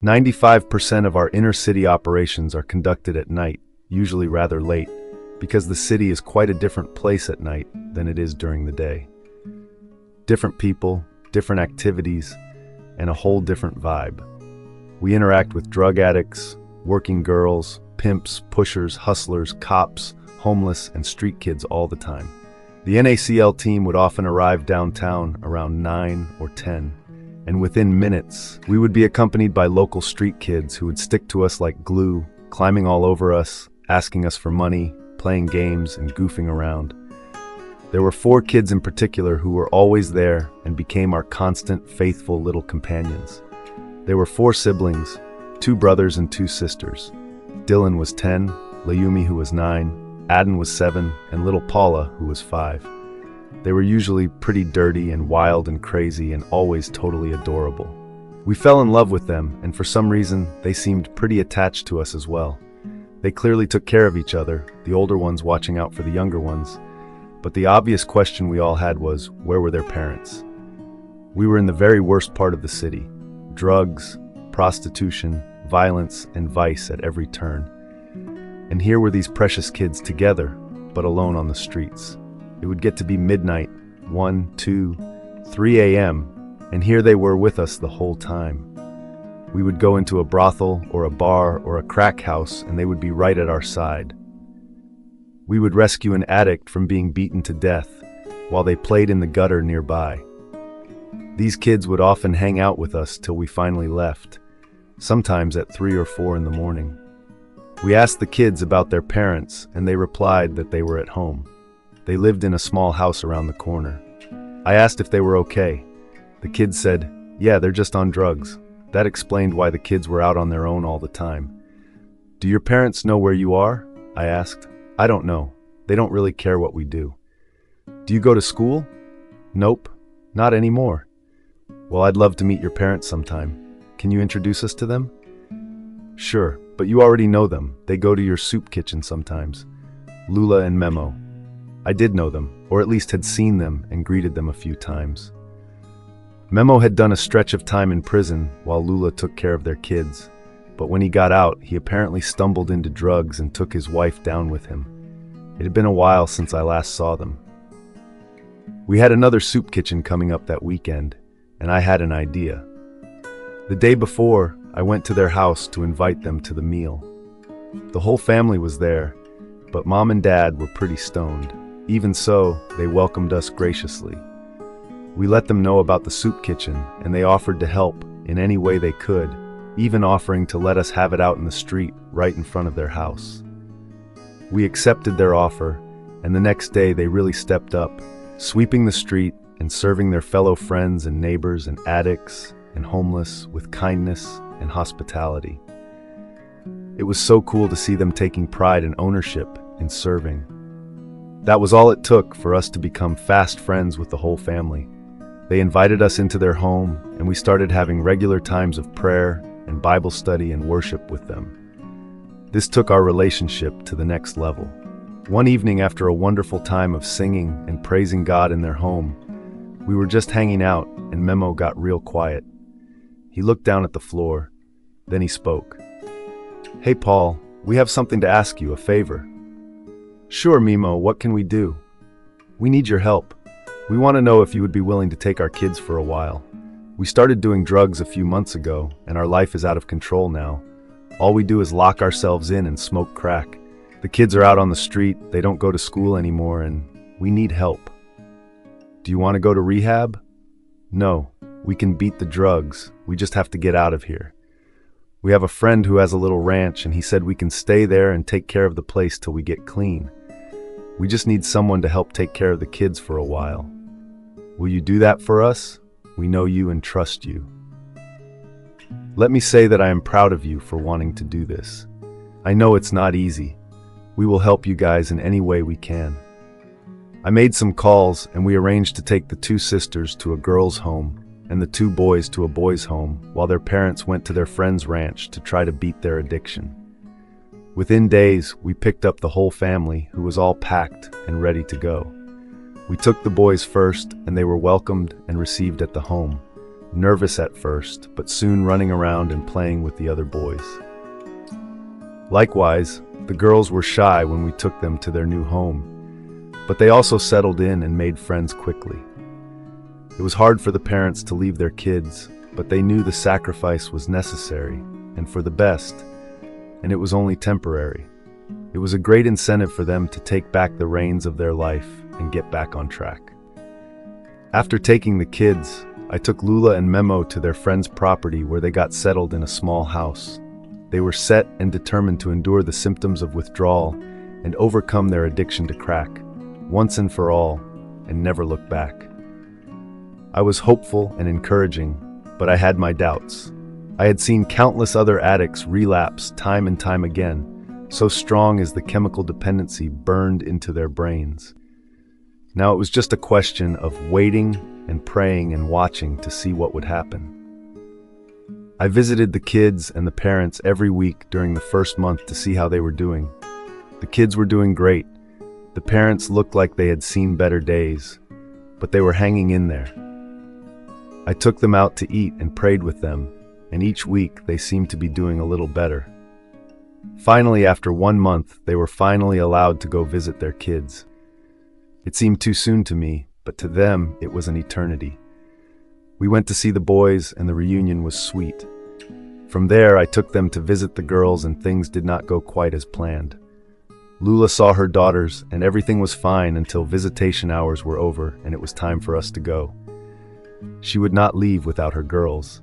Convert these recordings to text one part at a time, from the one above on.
95% of our inner-city operations are conducted at night, usually rather late, because the city is quite a different place at night than it is during the day. Different people, different activities, and a whole different vibe. We interact with drug addicts, working girls, pimps, pushers, hustlers, cops, homeless, and street kids all the time. The NACL team would often arrive downtown around 9 or 10, and within minutes, we would be accompanied by local street kids who would stick to us like glue, climbing all over us, asking us for money, playing games, and goofing around. There were 4 kids in particular who were always there and became our constant, faithful little companions. There were 4 siblings, 2 brothers and 2 sisters. Dylan was 10, Layumi, who was 9, Aden was 7, and little Paula, who was 5. They were usually pretty dirty and wild and crazy and always totally adorable. We fell in love with them, and for some reason, they seemed pretty attached to us as well. They clearly took care of each other, the older ones watching out for the younger ones. But the obvious question we all had was, where were their parents? We were in the very worst part of the city. Drugs, prostitution, violence, and vice at every turn. And here were these precious kids together, but alone on the streets. It would get to be midnight, 1, 2, 3 a.m., and here they were with us the whole time. We would go into a brothel or a bar or a crack house, and they would be right at our side. We would rescue an addict from being beaten to death, while they played in the gutter nearby. These kids would often hang out with us till we finally left, sometimes at 3 or 4 in the morning. We asked the kids about their parents, and they replied that they were at home. They lived in a small house around the corner. I asked if they were okay. The kids said, "Yeah, they're just on drugs." That explained why the kids were out on their own all the time. "Do your parents know where you are?" I asked. "I don't know. They don't really care what we do." "Do you go to school?" "Nope, not anymore." "Well, I'd love to meet your parents sometime. Can you introduce us to them?" "Sure, but you already know them. They go to your soup kitchen sometimes. Lula and Memo." I did know them, or at least had seen them and greeted them a few times. Memo had done a stretch of time in prison while Lula took care of their kids, but when he got out, he apparently stumbled into drugs and took his wife down with him. It had been a while since I last saw them. We had another soup kitchen coming up that weekend, and I had an idea. The day before, I went to their house to invite them to the meal. The whole family was there, but Mom and Dad were pretty stoned. Even so, they welcomed us graciously. We let them know about the soup kitchen, and they offered to help in any way they could, even offering to let us have it out in the street right in front of their house. We accepted their offer, and the next day they really stepped up, sweeping the street and serving their fellow friends and neighbors and addicts and homeless with kindness and hospitality. It was so cool to see them taking pride and ownership in serving. That was all it took for us to become fast friends with the whole family. They invited us into their home, and we started having regular times of prayer and Bible study and worship with them. This took our relationship to the next level. One evening, after a wonderful time of singing and praising God in their home, we were just hanging out, and Memo got real quiet. He looked down at the floor, then he spoke. "Hey Paul, we have something to ask you, a favor." "Sure, Mimo, what can we do?" "We need your help. We want to know if you would be willing to take our kids for a while. We started doing drugs a few months ago, and our life is out of control now. All we do is lock ourselves in and smoke crack. The kids are out on the street, they don't go to school anymore, and we need help." "Do you want to go to rehab?" "No, we can beat the drugs. We just have to get out of here. We have a friend who has a little ranch, and he said we can stay there and take care of the place till we get clean. We just need someone to help take care of the kids for a while. Will you do that for us? We know you and trust you." Let me say that I am proud of you for wanting to do this. I know it's not easy. We will help you guys in any way we can. I made some calls, and we arranged to take the 2 sisters to a girls' home and the 2 boys to a boys' home while their parents went to their friend's ranch to try to beat their addiction. Within days, we picked up the whole family, who was all packed and ready to go. We took the boys first, and they were welcomed and received at the home. nervous at first, but soon running around and playing with the other boys. Likewise, the girls were shy when we took them to their new home, but they also settled in and made friends quickly. It was hard for the parents to leave their kids, but they knew the sacrifice was necessary and for the best, and it was only temporary. It was a great incentive for them to take back the reins of their life and get back on track. After taking the kids, I took Lula and Memo to their friend's property where they got settled in a small house. They were set and determined to endure the symptoms of withdrawal and overcome their addiction to crack, once and for all, and never look back. I was hopeful and encouraging, but I had my doubts. I had seen countless other addicts relapse time and time again, so strong is the chemical dependency burned into their brains. Now it was just a question of waiting and praying and watching to see what would happen. I visited the kids and the parents every week during the first month to see how they were doing. The kids were doing great. The parents looked like they had seen better days, but they were hanging in there. I took them out to eat and prayed with them, and each week they seemed to be doing a little better. Finally, after 1 month, they were finally allowed to go visit their kids. It seemed too soon to me, but to them it was an eternity. We went to see the boys, and the reunion was sweet. From there, I took them to visit the girls, and things did not go quite as planned. Lula saw her daughters, and everything was fine until visitation hours were over and it was time for us to go. She would not leave without her girls.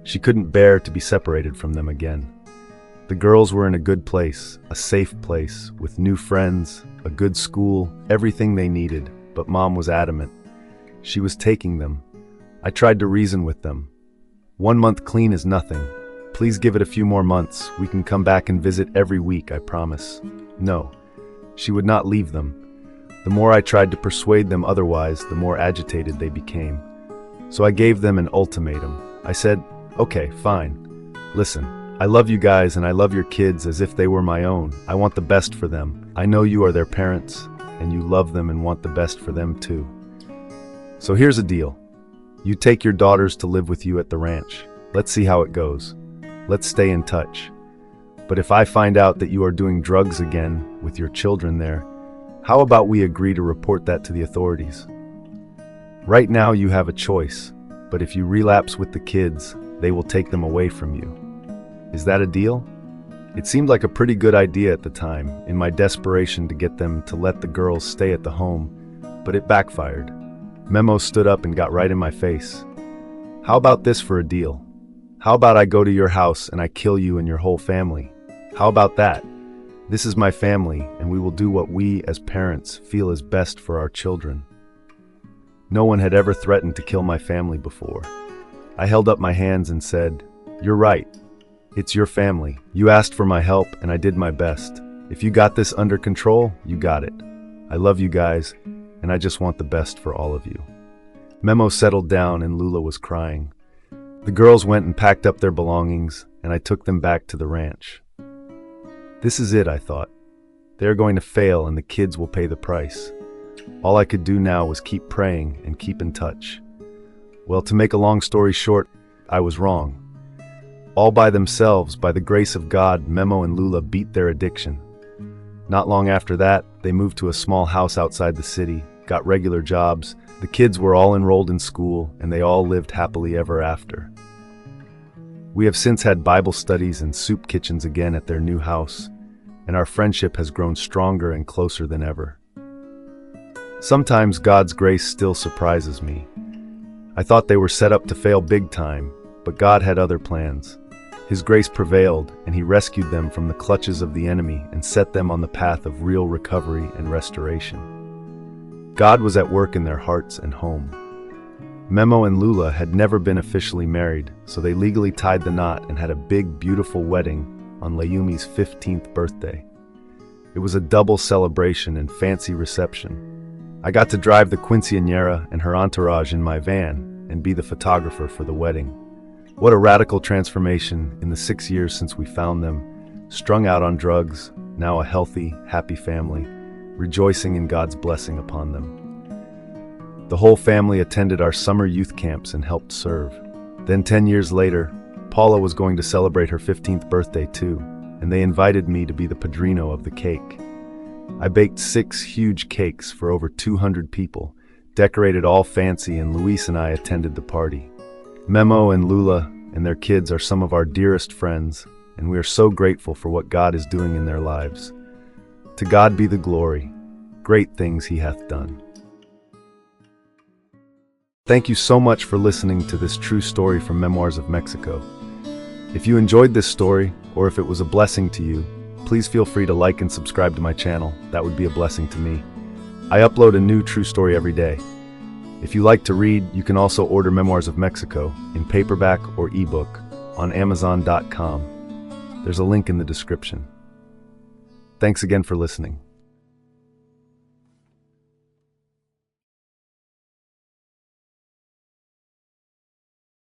She couldn't bear to be separated from them again. The girls were in a good place, a safe place, with new friends, a good school, everything they needed, but Mom was adamant. She was taking them. I tried to reason with them. 1 month clean is nothing. Please give it a few more months. We can come back and visit every week, I promise. No, she would not leave them. The more I tried to persuade them otherwise, the more agitated they became. So I gave them an ultimatum. I said, okay, fine. Listen, I love you guys and I love your kids as if they were my own. I want the best for them. I know you are their parents, and you love them and want the best for them too. So here's a deal. You take your daughters to live with you at the ranch. Let's see how it goes. Let's stay in touch. But if I find out that you are doing drugs again with your children there, how about we agree to report that to the authorities? Right now you have a choice, but if you relapse with the kids, they will take them away from you. Is that a deal? It seemed like a pretty good idea at the time, in my desperation to get them to let the girls stay at the home, but it backfired. Memo stood up and got right in my face. How about this for a deal? How about I go to your house and I kill you and your whole family? How about that? This is my family, and we will do what we, as parents, feel is best for our children. No one had ever threatened to kill my family before. I held up my hands and said, "You're right. It's your family. You asked for my help, and I did my best. If you got this under control, you got it. I love you guys, and I just want the best for all of you." Memo settled down, and Lula was crying. The girls went and packed up their belongings, and I took them back to the ranch. This is it, I thought. They are going to fail, and the kids will pay the price. All I could do now was keep praying and keep in touch. Well, to make a long story short, I was wrong. All by themselves, by the grace of God, Memo and Lula beat their addiction. Not long after that, they moved to a small house outside the city, got regular jobs. The kids were all enrolled in school, and they all lived happily ever after. We have since had Bible studies and soup kitchens again at their new house, and our friendship has grown stronger and closer than ever. Sometimes God's grace still surprises me. I thought they were set up to fail big time, but God had other plans. His grace prevailed, and He rescued them from the clutches of the enemy and set them on the path of real recovery and restoration. God was at work in their hearts and home. Memo and Lula had never been officially married, so they legally tied the knot and had a big, beautiful wedding on Layumi's 15th birthday. It was a double celebration and fancy reception. I got to drive the quinceañera and her entourage in my van and be the photographer for the wedding. What a radical transformation in the 6 years since we found them, strung out on drugs, now a healthy, happy family, rejoicing in God's blessing upon them. The whole family attended our summer youth camps and helped serve. Then 10 years later, Paula was going to celebrate her 15th birthday too, and they invited me to be the padrino of the cake. I baked 6 huge cakes for over 200 people, decorated all fancy, and Luis and I attended the party. Memo and Lula and their kids are some of our dearest friends, and we are so grateful for what God is doing in their lives. To God be the glory. Great things he hath done. Thank you so much for listening to this true story from Memoirs of Mexico. If you enjoyed this story, or if it was a blessing to you, please feel free to like and subscribe to my channel. That would be a blessing to me. I upload a new true story every day. If you like to read, you can also order Memoirs of Mexico in paperback or ebook on Amazon.com. There's a link in the description. Thanks again for listening.